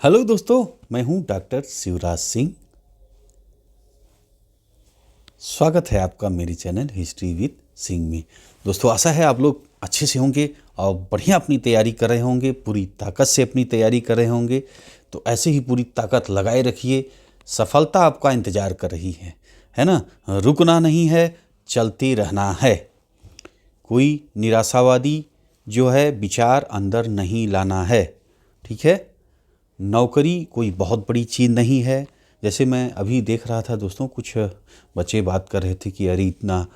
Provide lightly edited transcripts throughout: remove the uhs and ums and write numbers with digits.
Hello दोस्तों, मैं हूं डॉक्टर शिवराज सिंह। स्वागत है आपका मेरी चैनल हिस्ट्री विद सिंह में। दोस्तों, आशा है आप लोग अच्छे से होंगे और बढ़िया अपनी तैयारी कर रहे होंगे, पूरी ताकत से अपनी तैयारी कर रहे होंगे। तो ऐसे ही पूरी ताकत लगाए रखिए, सफलता आपका इंतज़ार कर रही है ना। रुकना नहीं है, चलते रहना है। कोई निराशावादी जो है विचार अंदर नहीं लाना है। ठीक है। नौकरी कोई बहुत बड़ी चीज़ नहीं है। जैसे मैं अभी देख रहा था दोस्तों, कुछ बच्चे बात कर रहे थे कि अरे इतना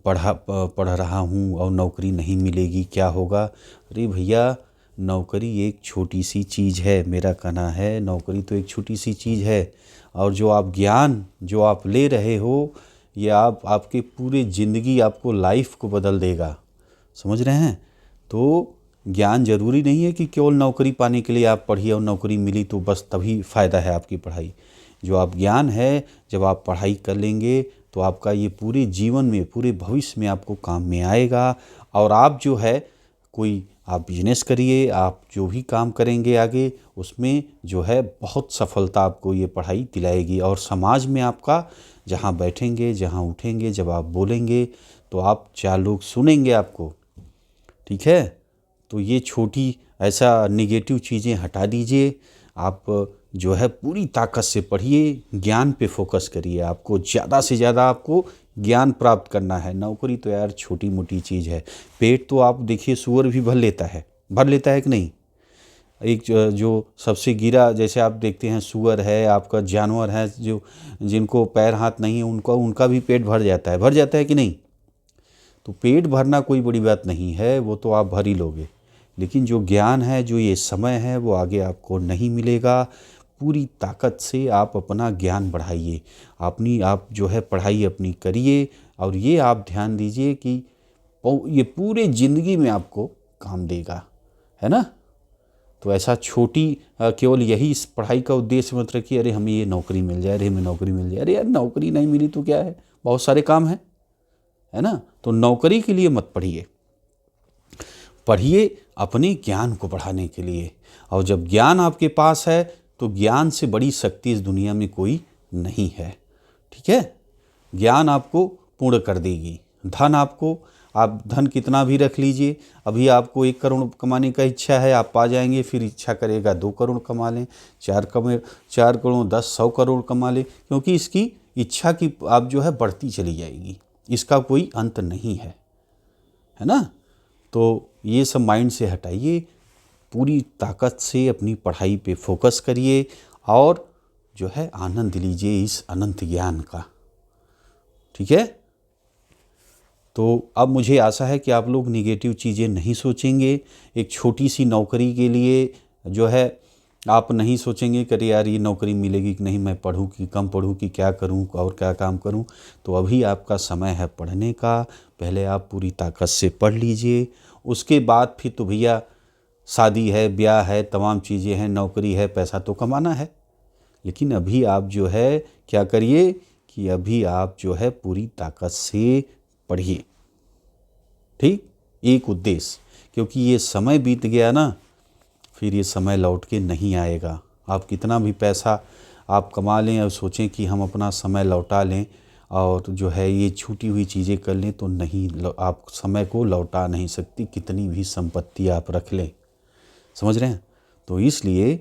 पढ़ रहा हूँ और नौकरी नहीं मिलेगी, क्या होगा। अरे भैया, नौकरी एक छोटी सी चीज़ है। मेरा कहना है नौकरी तो एक छोटी सी चीज़ है, और जो आप ज्ञान जो आप ले रहे हो, ये आपके पूरे ज़िंदगी, आपको लाइफ को बदल देगा। समझ रहे हैं। तो ज्ञान जरूरी नहीं है कि केवल नौकरी पाने के लिए आप पढ़िए और नौकरी मिली तो बस तभी फ़ायदा है आपकी पढ़ाई। जो आप ज्ञान है, जब आप पढ़ाई कर लेंगे तो आपका ये पूरे जीवन में, पूरे भविष्य में आपको काम में आएगा। और आप जो है, कोई आप बिजनेस करिए, आप जो भी काम करेंगे आगे, उसमें जो है बहुत सफलता आपको ये पढ़ाई दिलाएगी। और समाज में आपका, जहाँ बैठेंगे, जहाँ उठेंगे, जब आप बोलेंगे तो आप 4 लोग सुनेंगे आपको। ठीक है। तो ये छोटी ऐसा निगेटिव चीज़ें हटा दीजिए। आप जो है पूरी ताकत से पढ़िए, ज्ञान पे फोकस करिए। आपको ज़्यादा से ज़्यादा आपको ज्ञान प्राप्त करना है। नौकरी तो यार छोटी मोटी चीज़ है। पेट तो आप देखिए, सूअर भी भर लेता है कि नहीं। एक जो सबसे गिरा, जैसे आप देखते हैं सूअर है, आपका जानवर है, जो जिनको पैर हाथ नहीं है, उनका भी पेट भर जाता है कि नहीं। तो पेट भरना कोई बड़ी बात नहीं है, वो तो आप भर ही लोगे। लेकिन जो ज्ञान है, जो ये समय है, वो आगे आपको नहीं मिलेगा। पूरी ताकत से आप अपना ज्ञान बढ़ाइए, आप जो है पढ़ाई अपनी करिए। और ये आप ध्यान दीजिए कि ये पूरे ज़िंदगी में आपको काम देगा, है ना। तो ऐसा छोटी केवल यही इस पढ़ाई का उद्देश्य मत रखिए, अरे हमें ये नौकरी मिल जाए, अरे हमें नौकरी मिल जाए। अरे यार, नौकरी नहीं मिली तो क्या है, बहुत सारे काम हैं, है ना। तो नौकरी के लिए मत पढ़िए, पढ़िए अपने ज्ञान को बढ़ाने के लिए। और जब ज्ञान आपके पास है तो ज्ञान से बड़ी शक्ति इस दुनिया में कोई नहीं है। ठीक है। ज्ञान आपको पूर्ण कर देगी। धन आपको, आप धन कितना भी रख लीजिए, अभी आपको 1 करोड़ कमाने का इच्छा है, आप पा जाएंगे। फिर इच्छा करेगा 2 करोड़ कमा लें, 4 करोड़, 10, 100 करोड़ कमा लें, क्योंकि इसकी इच्छा की आप जो है बढ़ती चली जाएगी। इसका कोई अंत नहीं है ना। तो ये सब माइंड से हटाइए, पूरी ताकत से अपनी पढ़ाई पे फोकस करिए और जो है आनंद लीजिए इस अनंत ज्ञान का। ठीक है। तो अब मुझे आशा है कि आप लोग निगेटिव चीज़ें नहीं सोचेंगे। एक छोटी सी नौकरी के लिए जो है आप नहीं सोचेंगे कि अरे यार ये नौकरी मिलेगी कि नहीं, मैं पढ़ूँ कि कम पढ़ूँ, कि क्या करूँ और क्या काम करूँ। तो अभी आपका समय है पढ़ने का। पहले आप पूरी ताकत से पढ़ लीजिए, उसके बाद फिर तो भैया शादी है, ब्याह है, तमाम चीज़ें हैं, नौकरी है, पैसा तो कमाना है। लेकिन अभी आप जो है क्या करिए कि अभी आप जो है पूरी ताकत से पढ़िए। ठीक। एक उद्देश्य, क्योंकि ये समय बीत गया ना, फिर ये समय लौट के नहीं आएगा। आप कितना भी पैसा आप कमा लें और सोचें कि हम अपना समय लौटा लें और जो है ये छूटी हुई चीज़ें कर लें, तो नहीं, आप समय को लौटा नहीं सकती, कितनी भी संपत्ति आप रख लें। समझ रहे हैं। तो इसलिए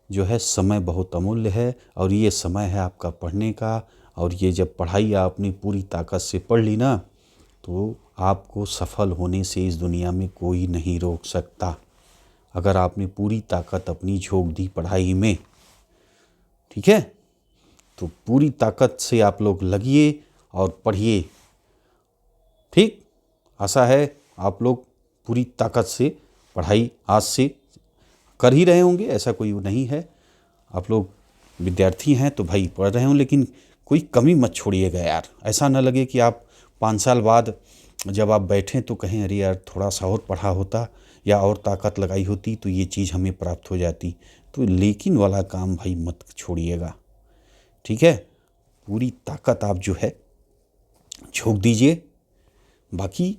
जो है समय बहुत अमूल्य है, और ये समय है आपका पढ़ने का। और ये जब पढ़ाई आपने पूरी ताकत से पढ़ ली ना, तो आपको सफल होने से इस दुनिया में कोई नहीं रोक सकता, अगर आपने पूरी ताकत अपनी झोंक दी पढ़ाई में। ठीक है। तो पूरी ताकत से आप लोग लगिए और पढ़िए। ठीक। आशा है आप लोग पूरी ताकत से पढ़ाई आज से कर ही रहे होंगे, ऐसा कोई नहीं है। आप लोग विद्यार्थी हैं तो भाई पढ़ रहे हो, लेकिन कोई कमी मत छोड़िएगा यार। ऐसा ना लगे कि आप 5 साल बाद जब आप बैठें तो कहें अरे यार थोड़ा सा और पढ़ा होता या और ताकत लगाई होती तो ये चीज़ हमें प्राप्त हो जाती। तो लेकिन वाला काम भाई मत छोड़िएगा। ठीक है। पूरी ताकत आप जो है झोंक दीजिए। बाकी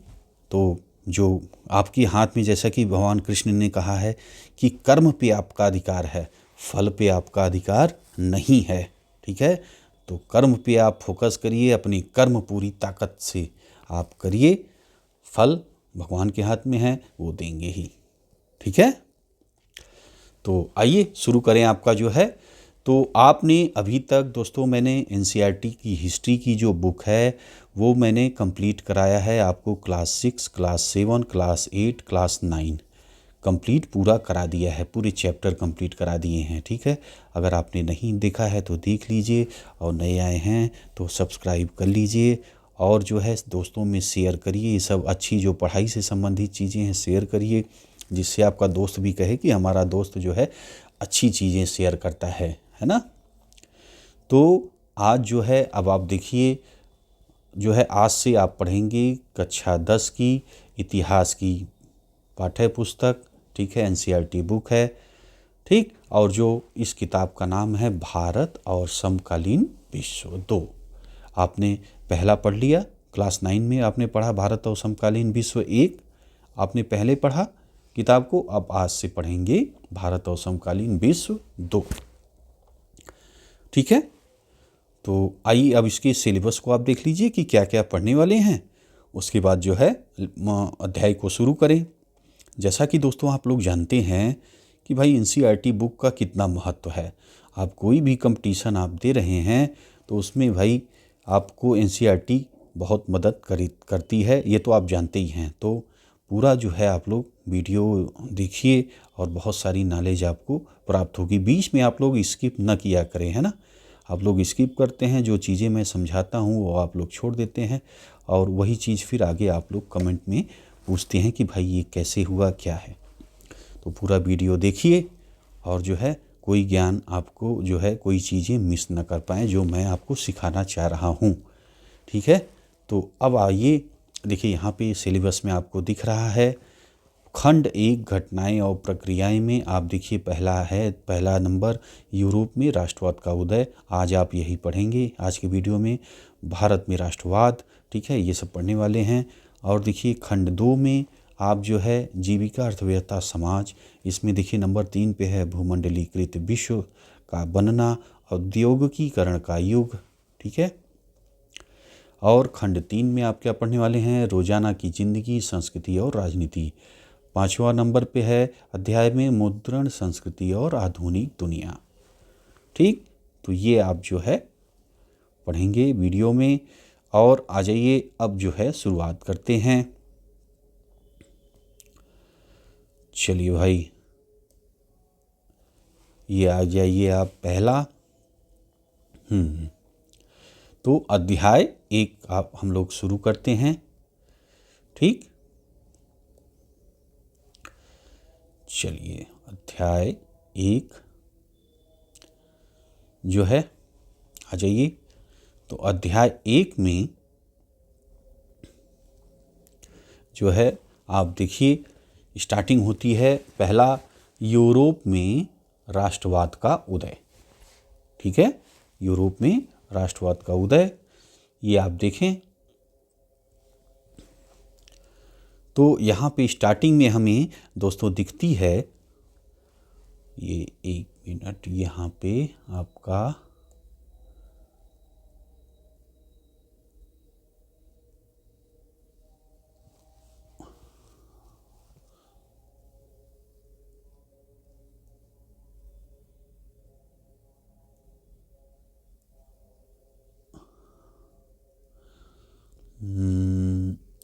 तो जो आपके हाथ में, जैसा कि भगवान कृष्ण ने कहा है कि कर्म पे आपका अधिकार है, फल पे आपका अधिकार नहीं है। ठीक है, तो कर्म पे आप फोकस करिए, अपनी कर्म पूरी ताकत से आप करिए, फल भगवान के हाथ में है, वो देंगे ही। ठीक है, तो आइए शुरू करें आपका जो है। तो आपने अभी तक दोस्तों, मैंने एनसीईआरटी की हिस्ट्री की जो बुक है वो मैंने कंप्लीट कराया है आपको। Class 6, class 7, class 8, class 9 complete पूरा करा दिया है, पूरे चैप्टर कंप्लीट करा दिए हैं। ठीक है, अगर आपने नहीं देखा है तो देख लीजिए, और नए आए हैं तो सब्सक्राइब कर लीजिए, और जो है दोस्तों में शेयर करिए। ये सब अच्छी जो पढ़ाई से संबंधित चीज़ें हैं शेयर करिए, जिससे आपका दोस्त भी कहे कि हमारा दोस्त जो है अच्छी चीज़ें शेयर करता है ना। तो आज जो है, अब आप देखिए जो है, आज से आप पढ़ेंगे कक्षा 10 की इतिहास की पाठ्य पुस्तक। ठीक है, एनसीईआरटी बुक है। ठीक, और जो इस किताब का नाम है भारत और समकालीन विश्व 2। आपने पहला पढ़ लिया, क्लास 9 में आपने पढ़ा भारत और समकालीन विश्व 1, आपने पहले पढ़ा किताब को। अब आज से पढ़ेंगे भारत और समकालीन विश्व 2। ठीक है, तो आइए अब इसके सिलेबस को आप देख लीजिए कि क्या क्या पढ़ने वाले हैं। उसके बाद जो है अध्याय को शुरू करें। जैसा कि दोस्तों आप लोग जानते हैं कि भाई एनसीईआरटी बुक का कितना महत्व है। आप कोई भी कंपटीशन आप दे रहे हैं तो उसमें भाई आपको एनसीईआरटी बहुत मदद करती है, ये तो आप जानते ही हैं। तो पूरा जो है आप लोग वीडियो देखिए और बहुत सारी नॉलेज आपको प्राप्त होगी। बीच में आप लोग स्किप न किया करें, है ना। आप लोग स्किप करते हैं, जो चीज़ें मैं समझाता हूँ वो आप लोग छोड़ देते हैं, और वही चीज़ फिर आगे आप लोग कमेंट में पूछते हैं कि भाई ये कैसे हुआ, क्या है। तो पूरा वीडियो देखिए, और जो है कोई ज्ञान आपको जो है, कोई चीज़ें मिस न कर पाएँ जो मैं आपको सिखाना चाह रहा हूँ। ठीक है, तो अब आइए देखिए, यहाँ पे सिलेबस में आपको दिख रहा है खंड 1 घटनाएं और प्रक्रियाएं में आप देखिए पहला नंबर यूरोप में राष्ट्रवाद का उदय। आज आप यही पढ़ेंगे आज की वीडियो में, भारत में राष्ट्रवाद। ठीक है, ये सब पढ़ने वाले हैं। और देखिए खंड 2 में आप जो है जीविका, अर्थव्यवस्था, समाज, इसमें देखिए नंबर 3 पे है भूमंडलीकृत विश्व का बनना, औद्योगिकीकरण का युग। ठीक है, और खंड 3 में आप क्या पढ़ने वाले हैं, रोजाना की जिंदगी, संस्कृति और राजनीति। 5वां नंबर पे है अध्याय में मुद्रण, संस्कृति और आधुनिक दुनिया। ठीक, तो ये आप जो है पढ़ेंगे वीडियो में। और आ जाइए अब जो है शुरुआत करते हैं। चलिए भाई, ये आ जाइए आप पहला। तो अध्याय 1 आप हम लोग शुरू करते हैं। ठीक, चलिए अध्याय 1 जो है आ जाइए। तो अध्याय 1 में जो है आप देखिए स्टार्टिंग होती है, पहला यूरोप में राष्ट्रवाद का उदय। ठीक है, यूरोप में राष्ट्रवाद का उदय, ये आप देखें। तो यहाँ पे स्टार्टिंग में हमें दोस्तों दिखती है, ये 1 मिनट, यहाँ पे आपका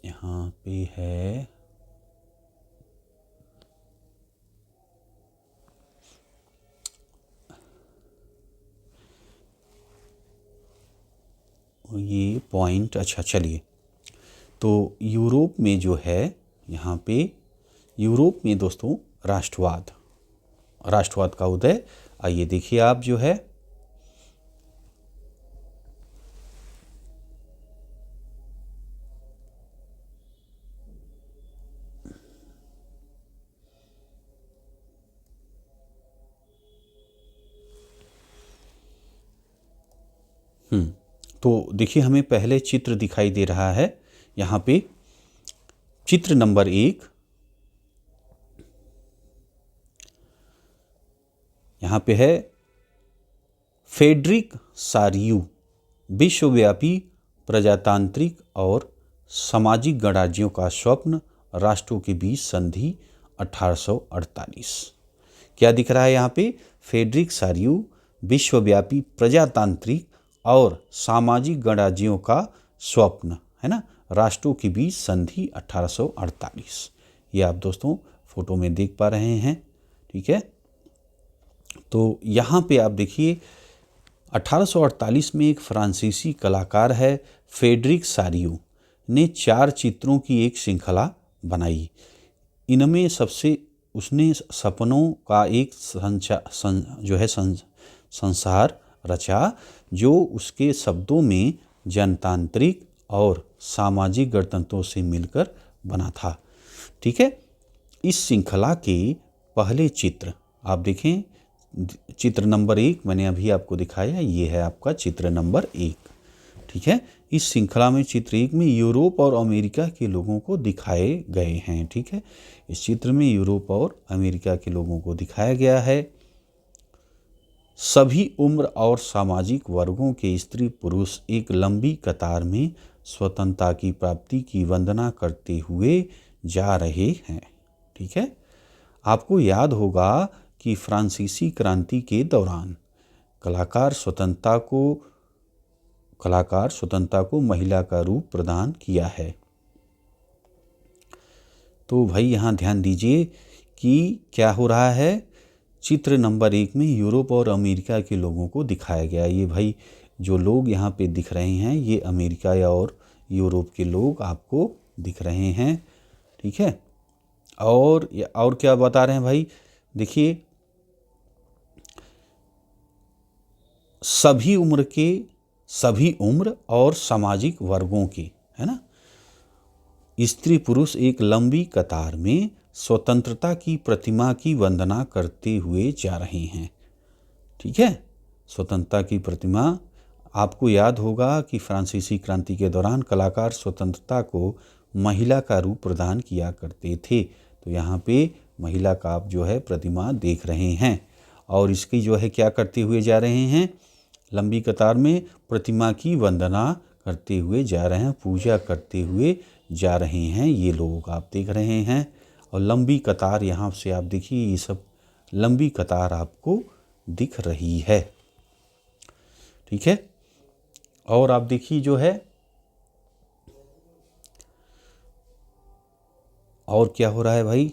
यहाँ पे है ये पॉइंट। अच्छा चलिए, तो यूरोप में जो है, यहाँ पे यूरोप में दोस्तों राष्ट्रवाद का उदय। आइए देखिए आप जो है, तो देखिए हमें पहले चित्र दिखाई दे रहा है यहाँ पे चित्र नंबर 1, यहाँ पे है फ्रेडरिक सारियू, विश्वव्यापी प्रजातांत्रिक और सामाजिक गणराज्यों का स्वप्न, राष्ट्रों के बीच संधि 1848। क्या दिख रहा है यहाँ पे? फ्रेडरिक सारियू, विश्वव्यापी प्रजातांत्रिक और सामाजिक गणराज्यों का स्वप्न, है ना, राष्ट्रों के बीच संधि 1848। ये आप दोस्तों फोटो में देख पा रहे हैं। ठीक है, तो यहाँ पे आप देखिए 1848 में एक फ्रांसीसी कलाकार है फ्रेडरिक सारियू ने 4 चित्रों की एक श्रृंखला बनाई। इनमें सबसे उसने सपनों का एक संसार रचा, जो उसके शब्दों में जनतांत्रिक और सामाजिक गणतंत्रों से मिलकर बना था। ठीक है, इस श्रृंखला के पहले चित्र आप देखें, चित्र नंबर 1 मैंने अभी आपको दिखाया, ये है आपका चित्र नंबर 1। ठीक है, इस श्रृंखला में चित्र 1 में यूरोप और अमेरिका के लोगों को दिखाए गए हैं। ठीक है, इस चित्र में यूरोप और अमेरिका के लोगों को दिखाया गया है। सभी उम्र और सामाजिक वर्गों के स्त्री पुरुष एक लंबी कतार में स्वतंत्रता की प्राप्ति की वंदना करते हुए जा रहे हैं। ठीक है, आपको याद होगा कि फ्रांसीसी क्रांति के दौरान कलाकार स्वतंत्रता को महिला का रूप प्रदान किया है। तो भाई यहाँ ध्यान दीजिए कि क्या हो रहा है, चित्र नंबर 1 में यूरोप और अमेरिका के लोगों को दिखाया गया। ये भाई जो लोग यहाँ पे दिख रहे हैं, ये अमेरिका या और यूरोप के लोग आपको दिख रहे हैं। ठीक है, और क्या बता रहे हैं भाई, देखिए सभी उम्र और सामाजिक वर्गों के, है ना, स्त्री पुरुष एक लंबी कतार में स्वतंत्रता की प्रतिमा की वंदना करते हुए जा रहे हैं। ठीक है, स्वतंत्रता की प्रतिमा, आपको याद होगा कि फ्रांसीसी क्रांति के दौरान कलाकार स्वतंत्रता को महिला का रूप प्रदान किया करते थे। तो यहाँ पे महिला का आप जो है प्रतिमा देख रहे हैं, और इसकी जो है क्या करते हुए जा रहे हैं, लंबी कतार में प्रतिमा की वंदना करते हुए जा रहे हैं, पूजा करते हुए जा रहे हैं, ये लोग आप देख रहे हैं। और लंबी कतार यहाँ से आप देखिए, ये सब लंबी कतार आपको दिख रही है। ठीक है, और आप देखिए जो है, और क्या हो रहा है भाई,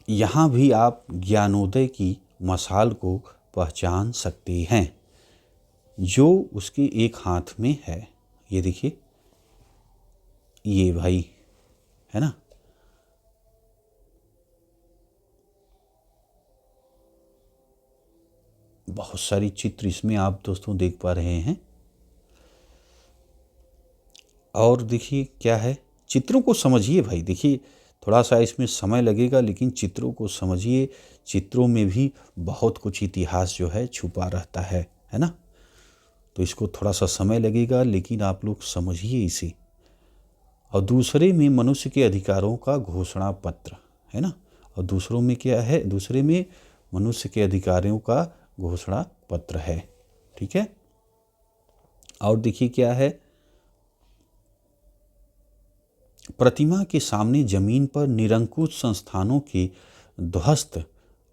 यहाँ भी आप ज्ञानोदय की मशाल को पहचान सकते हैं, जो उसके एक हाथ में है। ये देखिए, ये भाई है ना, बहुत सारी चित्र इसमें आप दोस्तों देख पा रहे हैं। और देखिए क्या है, चित्रों को समझिए भाई, देखिए थोड़ा सा इसमें समय लगेगा, लेकिन चित्रों को समझिए। चित्रों में भी बहुत कुछ इतिहास जो है छुपा रहता है ना। तो इसको थोड़ा सा समय लगेगा, लेकिन आप लोग समझिए इसे। और दूसरे में मनुष्य के अधिकारों का घोषणा पत्र, है ना, और दूसरों में क्या है, दूसरे में मनुष्य के अधिकारों का घोषणा पत्र है। ठीक है, और देखिए क्या है, प्रतिमा के सामने जमीन पर निरंकुश संस्थानों के ध्वस्त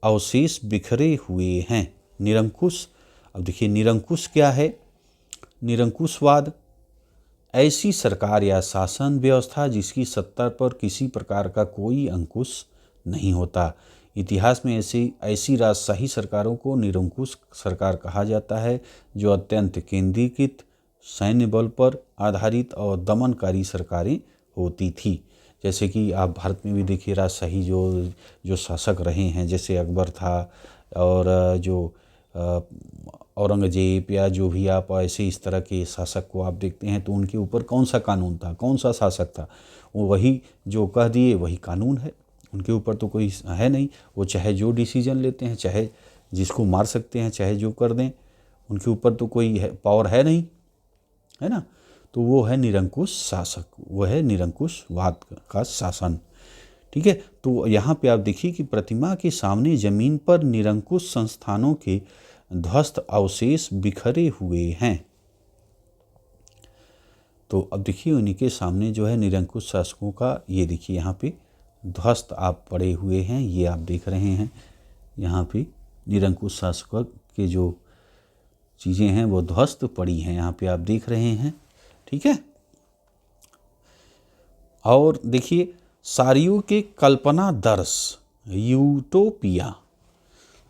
अवशेष बिखरे हुए हैं। निरंकुश, अब देखिए निरंकुश क्या है, निरंकुशवाद ऐसी सरकार या शासन व्यवस्था जिसकी सत्ता पर किसी प्रकार का कोई अंकुश नहीं होता। इतिहास में ऐसी राजशाही सरकारों को निरंकुश सरकार कहा जाता है, जो अत्यंत केंद्रीकृत, सैन्य बल पर आधारित और दमनकारी सरकारें होती थी। जैसे कि आप भारत में भी देखिए, राजशाही जो शासक रहे हैं, जैसे अकबर था, और जो औरंगजेब, या जो भी आप ऐसे इस तरह के शासक को आप देखते हैं, तो उनके ऊपर कौन सा कानून था, कौन सा शासक था, वो वही जो कह दिए वही कानून है। उनके ऊपर तो कोई है नहीं, वो चाहे जो डिसीजन लेते हैं, चाहे जिसको मार सकते हैं, चाहे जो कर दें, उनके ऊपर तो कोई पावर है नहीं, है ना। तो वो है निरंकुश शासक, वो है निरंकुशवाद का शासन। ठीक है, तो यहाँ पे आप देखिए कि प्रतिमा के सामने जमीन पर निरंकुश संस्थानों के ध्वस्त अवशेष बिखरे हुए हैं। तो अब देखिए उन्हीं के सामने जो है निरंकुश शासकों का, ये देखिए यहाँ पे ध्वस्त आप पड़े हुए हैं, ये आप देख रहे हैं यहाँ पे निरंकुश शासकों के जो चीज़ें हैं वो ध्वस्त पड़ी हैं, यहाँ पे आप देख रहे हैं। ठीक है, और देखिए सारियों के कल्पना दर्श यूटोपिया।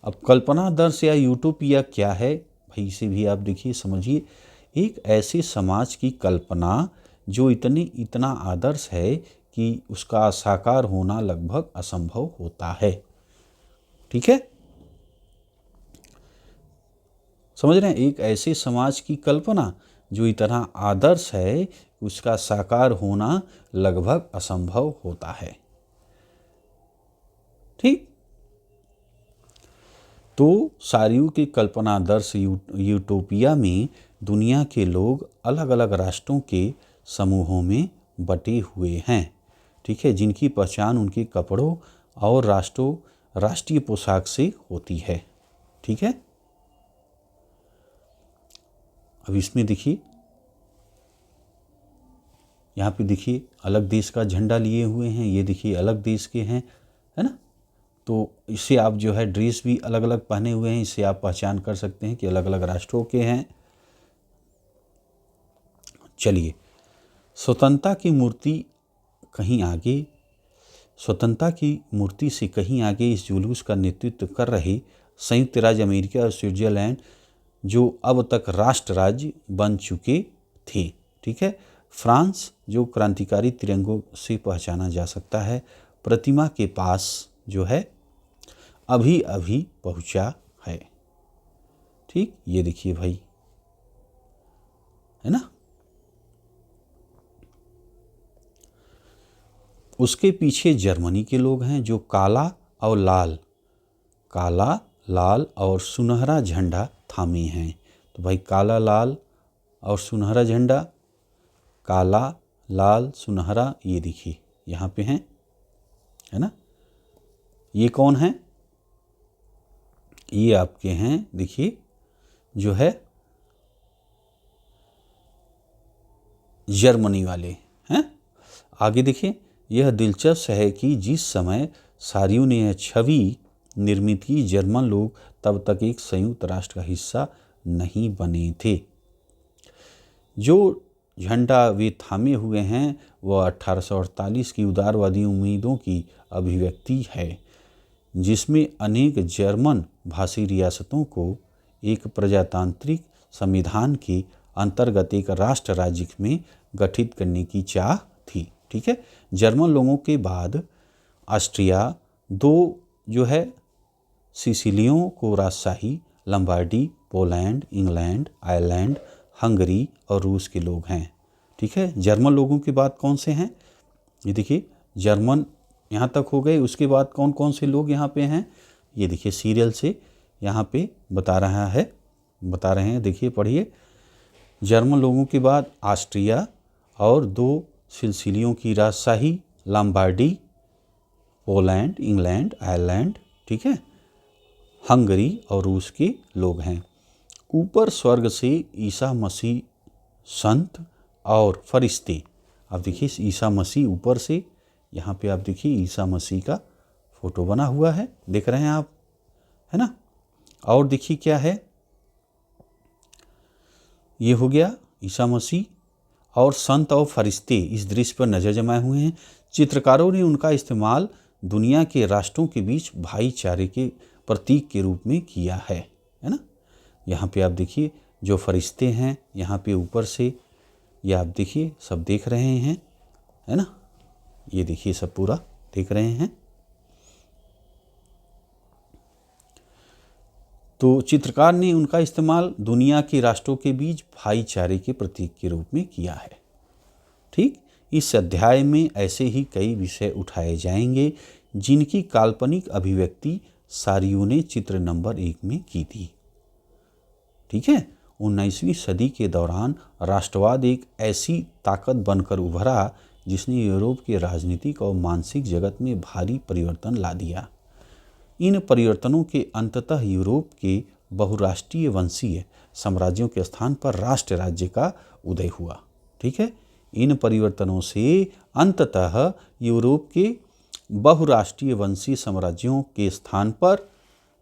अब कल्पना दर्श या यूटोपिया क्या है भाई, इसे भी आप देखिए समझिए। एक ऐसे समाज की कल्पना जो इतना आदर्श है कि उसका साकार होना लगभग असंभव होता है। ठीक है, समझ रहे हैं, एक ऐसे समाज की कल्पना जो इतना आदर्श है उसका साकार होना लगभग असंभव होता है। ठीक, तो सारियों के कल्पनादर्श यूटोपिया में दुनिया के लोग अलग अलग राष्ट्रों के समूहों में बटे हुए हैं। ठीक है, जिनकी पहचान उनके कपड़ों और राष्ट्रीय पोशाक से होती है। ठीक है, अब इसमें देखिए, यहाँ पे देखिए अलग देश का झंडा लिए हुए हैं, ये देखिए अलग देश के हैं, है ना। तो इससे आप जो है ड्रेस भी अलग अलग पहने हुए हैं, इससे आप पहचान कर सकते हैं कि अलग अलग राष्ट्रों के हैं। चलिए, स्वतंत्रता की मूर्ति कहीं आगे, स्वतंत्रता की मूर्ति से कहीं आगे इस जुलूस का नेतृत्व कर रहे संयुक्त राज्य अमेरिका और स्विट्जरलैंड, जो अब तक राष्ट्र राज्य बन चुके थे। ठीक है, फ्रांस जो क्रांतिकारी तिरंगों से पहचाना जा सकता है, प्रतिमा के पास जो है अभी अभी पहुंचा है। ठीक, ये देखिए भाई, है ना। उसके पीछे जर्मनी के लोग हैं जो काला लाल और सुनहरा झंडा थामे हैं। तो भाई काला लाल और सुनहरा झंडा, काला लाल सुनहरा, ये देखिए यहाँ पे हैं, है ना। ये कौन है, ये आपके हैं, देखिए जो है जर्मनी वाले हैं। आगे देखिए, यह दिलचस्प है कि जिस समय सारियों ने यह छवि निर्मित की, जर्मन लोग तब तक एक संयुक्त राष्ट्र का हिस्सा नहीं बने थे। जो झंडा वे थामे हुए हैं वह 1848 की उदारवादी उम्मीदों की अभिव्यक्ति है, जिसमें अनेक जर्मन भाषी रियासतों को एक प्रजातांत्रिक संविधान के अंतर्गत एक राष्ट्र राज्य में गठित करने की चाह थी। ठीक है, जर्मन लोगों के बाद ऑस्ट्रिया, दो जो है सिसिलियों को राजशाही, लंबार्डी, पोलैंड, इंग्लैंड, आयरलैंड, हंगरी और रूस के लोग हैं। ठीक है, जर्मन लोगों के बाद कौन से हैं, ये देखिए जर्मन यहाँ तक हो गए। उसके बाद कौन कौन से लोग यहाँ पे हैं, ये देखिए सीरियल से यहाँ पे बता रहे हैं, देखिए पढ़िए। जर्मन लोगों के बाद ऑस्ट्रिया और दो सिसिलियों की राजशाही, लंबार्डी, पोलैंड, इंग्लैंड, आयरलैंड, ठीक है, हंगरी और रूस के लोग हैं। ऊपर स्वर्ग से ईसा मसीह, संत और फरिश्ते, आप देखिए ईसा मसीह ऊपर से, यहाँ पे आप देखिए ईसा मसीह का फोटो बना हुआ है, देख रहे हैं आप, है ना। और देखिए क्या है, ये हो गया ईसा मसीह और संत और फरिश्ते, इस दृश्य पर नज़र जमाए हुए हैं। चित्रकारों ने उनका इस्तेमाल दुनिया के राष्ट्रों के बीच भाईचारे के प्रतीक के रूप में किया है ना। यहाँ पे आप देखिए जो फरिश्ते हैं यहाँ पे ऊपर से, ये आप देखिए सब देख रहे हैं, है ना, ये देखिए सब पूरा देख रहे हैं। तो चित्रकार ने उनका इस्तेमाल दुनिया के राष्ट्रों के बीच भाईचारे के प्रतीक के रूप में किया है। ठीक, इस अध्याय में ऐसे ही कई विषय उठाए जाएंगे जिनकी काल्पनिक अभिव्यक्ति सारियों ने चित्र नंबर 1 में की थी। ठीक है। 19वीं सदी के दौरान राष्ट्रवाद एक ऐसी ताकत बनकर उभरा जिसने यूरोप के राजनीतिक और मानसिक जगत में भारी परिवर्तन ला दिया। इन परिवर्तनों के अंततः यूरोप के बहुराष्ट्रीय वंशीय साम्राज्यों के स्थान पर राष्ट्र राज्य का उदय हुआ। ठीक है, इन परिवर्तनों से अंततः यूरोप के बहुराष्ट्रीय वंशीय साम्राज्यों के स्थान पर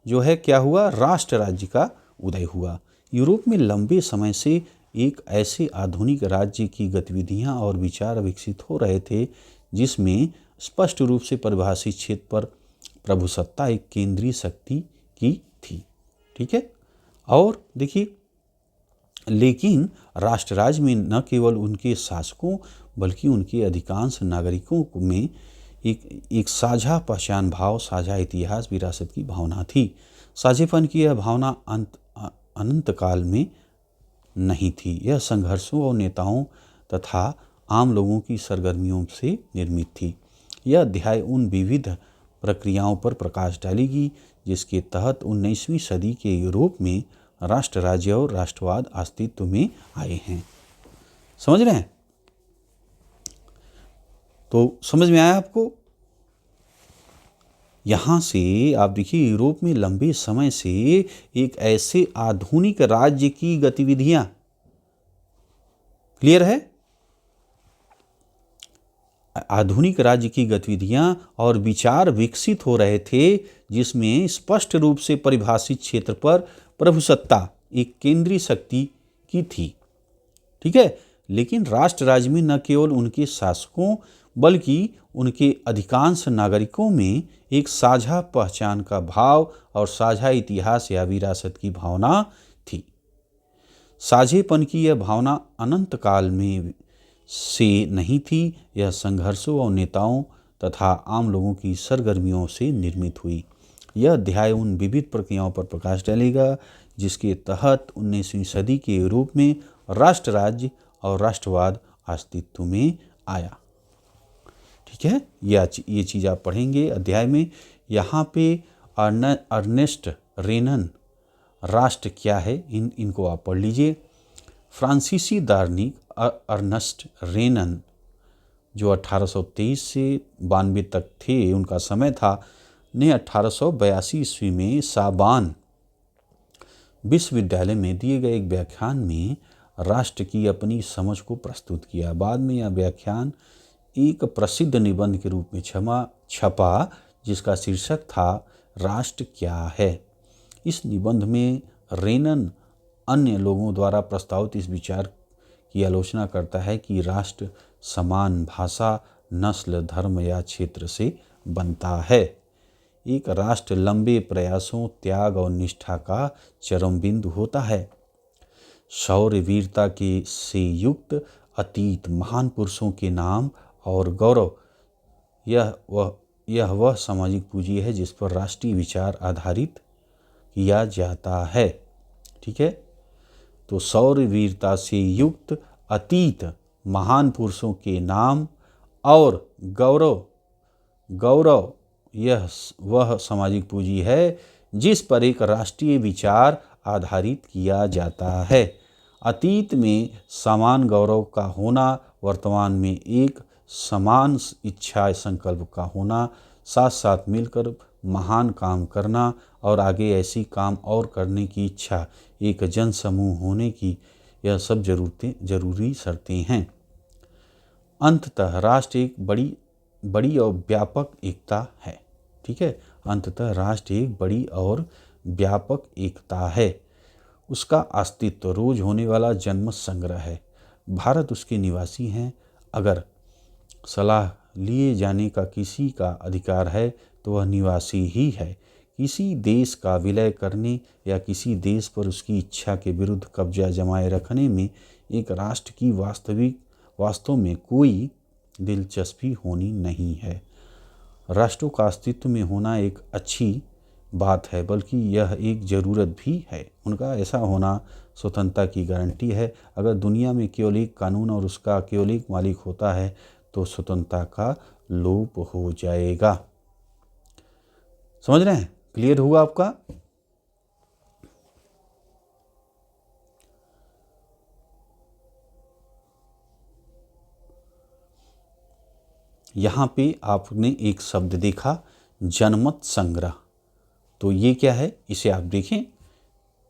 जो है क्या हुआ, राष्ट्र राज्य का उदय हुआ। यूरोप में लंबे समय से एक ऐसे आधुनिक राज्य की गतिविधियां और विचार विकसित हो रहे थे जिसमें स्पष्ट रूप से परिभाषित क्षेत्र पर प्रभुसत्ता एक केंद्रीय शक्ति की थी। ठीक है, और देखिए, लेकिन राष्ट्र राज्य में न केवल उनके शासकों बल्कि उनके अधिकांश नागरिकों में एक साझा पहचान भाव, साझा इतिहास, विरासत की भावना थी। साझेपन की यह भावना अनंत काल में नहीं थी। यह संघर्षों और नेताओं तथा आम लोगों की सरगर्मियों से निर्मित थी। यह अध्याय उन विविध प्रक्रियाओं पर प्रकाश डालेगी जिसके तहत 19वीं सदी के यूरोप में राष्ट्र राज्य और राष्ट्रवाद अस्तित्व में आए हैं। समझ रहे हैं? तो समझ में आया आपको? यहाँ से आप देखिए, यूरोप में लंबे समय से एक ऐसे आधुनिक राज्य की गतिविधियां, क्लियर है, आधुनिक राज्य की गतिविधियां और विचार विकसित हो रहे थे जिसमें स्पष्ट रूप से परिभाषित क्षेत्र पर प्रभुसत्ता एक केंद्रीय शक्ति की थी। ठीक है, लेकिन राष्ट्र राज्य में न केवल उनके शासकों बल्कि उनके अधिकांश नागरिकों में एक साझा पहचान का भाव और साझा इतिहास या विरासत की भावना थी। साझेपन की यह भावना अनंत काल में से नहीं थी। यह संघर्षों और नेताओं तथा आम लोगों की सरगर्मियों से निर्मित हुई। यह अध्याय उन विविध प्रक्रियाओं पर प्रकाश डालेगा जिसके तहत 19वीं सदी के यूरोप में राष्ट्र राज्य और राष्ट्रवाद अस्तित्व में आया। ठीक है, ये चीज़ आप पढ़ेंगे अध्याय में। यहाँ पे अर्नेस्ट रेनन राष्ट्र क्या है, इनको आप पढ़ लीजिए। फ्रांसीसी दार्शनिक अर्नेस्ट रेनन जो 1823 से 92 तक थे, उनका समय था, ने 1882 ईस्वी में साबान विश्वविद्यालय में दिए गए एक व्याख्यान में राष्ट्र की अपनी समझ को प्रस्तुत किया। बाद में यह व्याख्यान एक प्रसिद्ध निबंध के रूप में छपा जिसका शीर्षक था राष्ट्र क्या है। इस निबंध में रेनन अन्य लोगों द्वारा प्रस्तावित इस विचार की आलोचना करता है कि राष्ट्र समान भाषा, नस्ल, धर्म या क्षेत्र से बनता है। एक राष्ट्र लंबे प्रयासों, त्याग और निष्ठा का चरम बिंदु होता है। शौर्य, वीरता के से युक्त अतीत, महान पुरुषों के नाम और गौरव, यह वह सामाजिक पूंजी है जिस पर राष्ट्रीय विचार आधारित किया जाता है। ठीक है, तो शौर्य, वीरता से युक्त अतीत, महान पुरुषों के नाम और गौरव, यह वह सामाजिक पूंजी है जिस पर एक राष्ट्रीय विचार आधारित किया जाता है। अतीत में समान गौरव का होना, वर्तमान में एक समान इच्छा संकल्प का होना, साथ साथ मिलकर महान काम करना और आगे ऐसी काम और करने की इच्छा, एक जन समूह होने की, यह सब जरूरी शर्तें हैं। अंततः राष्ट्र एक बड़ी और व्यापक एकता है। ठीक है, अंततः राष्ट्र एक बड़ी और व्यापक एकता है। उसका अस्तित्व रोज होने वाला जनमत संग्रह है। भारत उसके निवासी हैं। अगर सलाह लिए जाने का किसी का अधिकार है तो वह निवासी ही है। किसी देश का विलय करने या किसी देश पर उसकी इच्छा के विरुद्ध कब्जा जमाए रखने में एक राष्ट्र की वास्तव में कोई दिलचस्पी होनी नहीं है। राष्ट्रों का अस्तित्व में होना एक अच्छी बात है, बल्कि यह एक ज़रूरत भी है। उनका ऐसा होना स्वतंत्रता की गारंटी है। अगर दुनिया में केवल एक कानून और उसका केवल एक मालिक होता है तो स्वतंत्रता का लोप हो जाएगा। समझ रहे हैं? क्लियर हुआ आपका? यहाँ पे आपने एक शब्द देखा, जनमत संग्रह। तो ये क्या है, इसे आप देखें।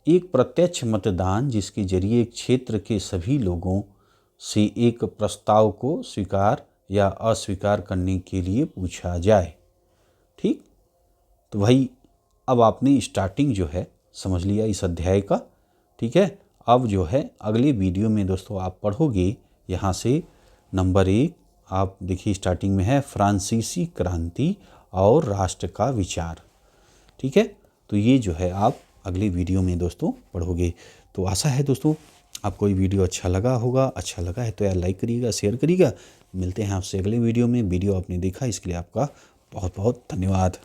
एक प्रत्यक्ष मतदान जिसके जरिए एक क्षेत्र के सभी लोगों से एक प्रस्ताव को स्वीकार या अस्वीकार करने के लिए पूछा जाए। ठीक, तो भाई अब आपने स्टार्टिंग जो है समझ लिया इस अध्याय का। ठीक है, अब जो है अगले वीडियो में दोस्तों आप पढ़ोगे यहाँ से नंबर 1। आप देखिए स्टार्टिंग में है फ्रांसीसी क्रांति और राष्ट्र का विचार। ठीक है, तो ये जो है आप अगले वीडियो में दोस्तों पढ़ोगे। तो आशा है दोस्तों आपको ये वीडियो अच्छा लगा होगा। अच्छा लगा है तो यार लाइक करिएगा, शेयर करिएगा। मिलते हैं आपसे अगले वीडियो में। वीडियो आपने देखा इसके लिए आपका बहुत बहुत धन्यवाद।